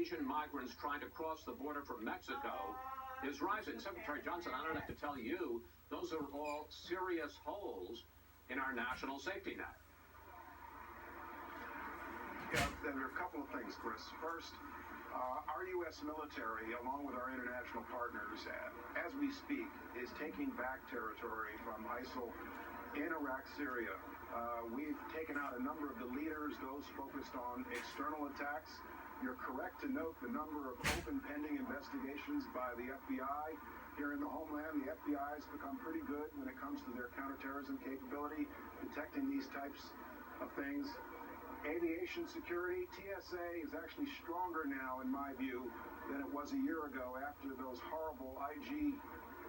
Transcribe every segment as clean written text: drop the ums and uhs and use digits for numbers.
Asian migrants trying to cross the border from Mexico is rising. Secretary Johnson, I don't have to tell you, those are all serious holes in our national safety net. Yeah, there are a couple of things, Chris. First, our U.S. military, along with our international partners, as we speak, is taking back territory from ISIL in Iraq, Syria. We've taken out a number of the leaders, those focused on external attacks. You're correct to note the number of open pending investigations by the FBI here in the homeland. The FBI has become pretty good when it comes to their counterterrorism capability, detecting these types of things. Aviation security, TSA is actually stronger now, in my view, than it was a year ago after those horrible IG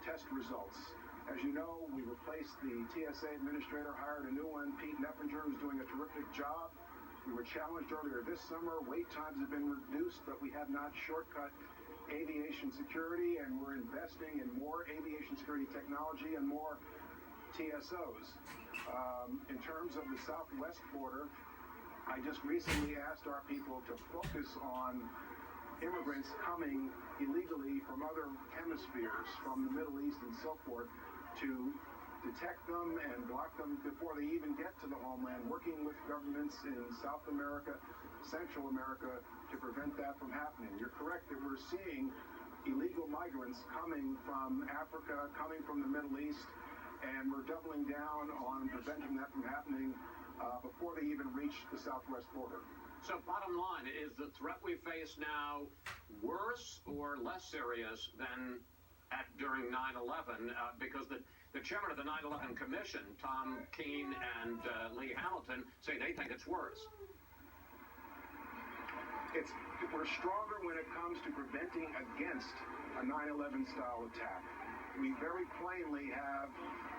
test results. As you know, we replaced the TSA administrator, hired a new one, Pete Neppinger, who's doing a terrific job. We were challenged earlier this summer. Wait times have been reduced, but we have not shortcut aviation security, and we're investing in more aviation security technology and more TSOs. In terms of the southwest border, I just recently asked our people to focus on immigrants coming illegally from other hemispheres, from the Middle East and so forth, to detect them and block them before they even get to the homeland, working with governments in South America, Central America, to prevent that from happening. You're correct that we're seeing illegal migrants coming from Africa, coming from the Middle East, and we're doubling down on preventing that from happening before they even reach the southwest border. So bottom line, is the threat we face now worse or less serious than during 9/11? Because the chairman of the 9/11 Commission, Tom Keene and Lee Hamilton, say they think it's worse. We're stronger when it comes to preventing against a 9/11 style attack. We very plainly have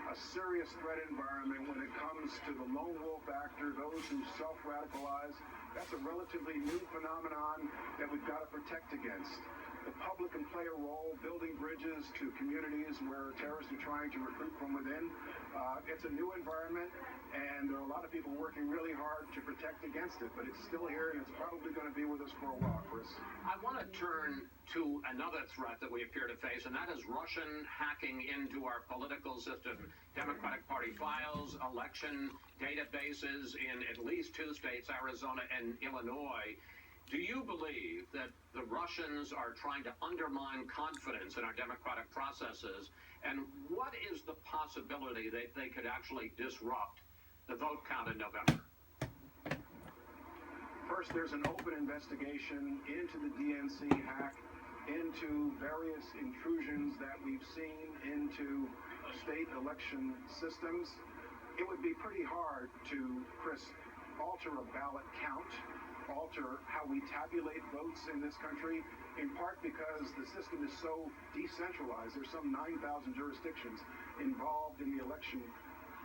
a serious threat environment when it comes to the lone wolf actor, those who self-radicalize. That's a relatively new phenomenon that we've got to protect against. The public can play a role building bridges to communities where terrorists are trying to recruit from within. It's a new environment, and there are a lot of people working really hard to protect against it, but it's still here, and it's probably going to be with us for a while, Chris. I want to turn to another threat that we appear to face, and that is Russian hacking into our political system. Democratic Party files, election databases in at least 2 states, Arizona and Illinois. Do you believe that the Russians are trying to undermine confidence in our democratic processes? And what is the possibility that they could actually disrupt the vote count in November? First, there's an open investigation into the DNC hack, into various intrusions that we've seen into state election systems. It would be pretty hard to, Chris, alter a ballot count, alter how we tabulate votes in this country, in part because the system is so decentralized. There's some 9,000 jurisdictions involved in the election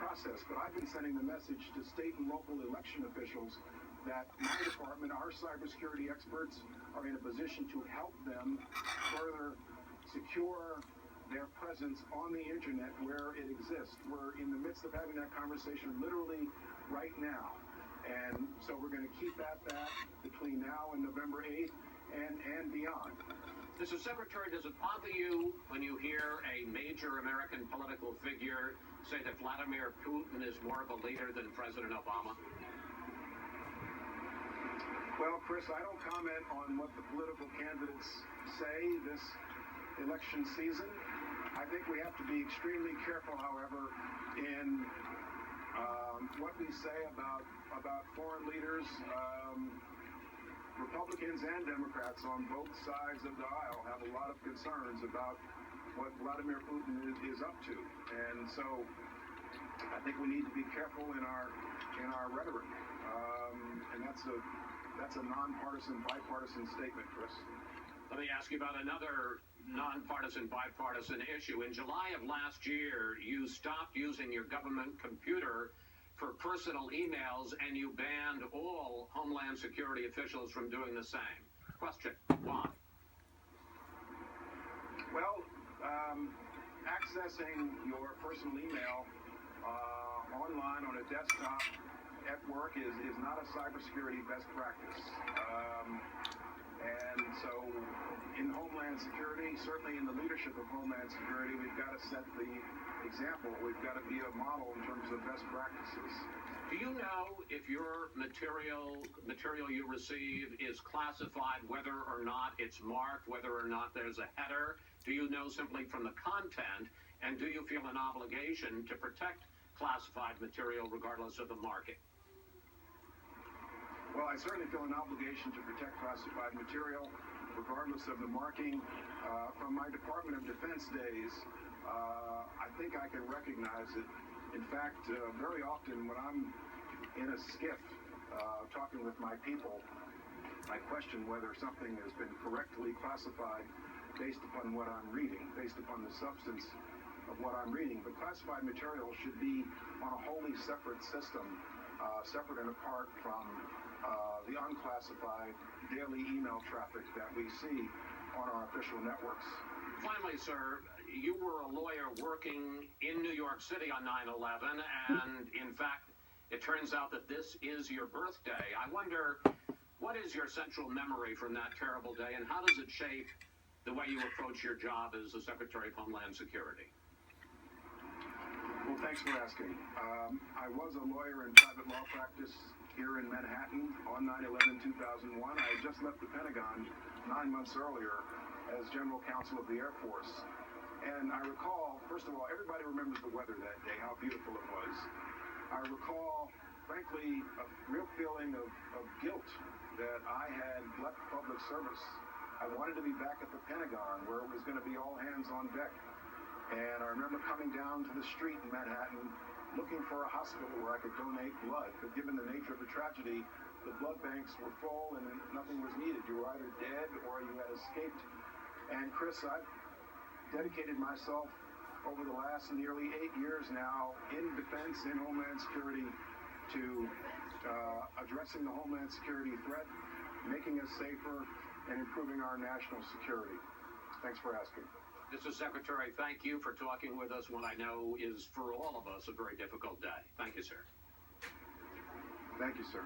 process. But I've been sending the message to state and local election officials that my department, our cybersecurity experts, are in a position to help them further secure their presence on the internet where it exists. We're in the midst of having that conversation literally right now. And so we're going to keep at that between now and November 8th and beyond. Mr. Secretary, does it bother you when you hear a major American political figure say that Vladimir Putin is more of a leader than President Obama? Well, Chris, I don't comment on what the political candidates say this election season. I think we have to be extremely careful, however, in what we say about foreign leaders. Republicans and Democrats on both sides of the aisle have a lot of concerns about what Vladimir Putin is up to, and so I think we need to be careful in our rhetoric, and that's a nonpartisan, bipartisan statement, Chris. Let me ask you about another nonpartisan, bipartisan issue. In July of last year, you stopped using your government computer for personal emails, and you banned all Homeland Security officials from doing the same. Question, why? Well, accessing your personal email online on a desktop at work is not a cybersecurity best practice. And so Homeland Security. Certainly in the leadership of Homeland Security, we've got to set the example. We've got to be a model in terms of best practices. Do you know if your material you receive is classified, whether or not it's marked, whether or not there's a header? Do you know simply from the content? And do you feel an obligation to protect classified material regardless of the marking? Well, I certainly feel an obligation to protect classified material regardless of the marking. From my Department of Defense days, I think I can recognize it. In fact, very often when I'm in a skiff talking with my people, I question whether something has been correctly classified based upon what I'm reading, based upon the substance of what I'm reading. But classified material should be on a wholly separate system, separate and apart from the unclassified daily email traffic that we see on our official networks. Finally, sir, you were a lawyer working in New York City on 9/11, and in fact, it turns out that this is your birthday. I wonder, what is your central memory from that terrible day, and how does it shape the way you approach your job as the Secretary of Homeland Security? Well, thanks for asking. I was a lawyer in private law practice here in Manhattan on 9/11/2001. I had just left the Pentagon 9 months earlier as General Counsel of the Air Force. And I recall, first of all, everybody remembers the weather that day, how beautiful it was. I recall, frankly, a real feeling of guilt that I had left public service. I wanted to be back at the Pentagon where it was going to be all hands on deck. And I remember coming down to the street in Manhattan looking for a hospital where I could donate blood. But given the nature of the tragedy, the blood banks were full and nothing was needed. You were either dead or you had escaped. And Chris, I've dedicated myself over the last nearly 8 years now in defense, in Homeland Security, to addressing the Homeland Security threat, making us safer, and improving our national security. Thanks for asking. Mr. Secretary, thank you for talking with us what I know is, for all of us, a very difficult day. Thank you, sir. Thank you, sir.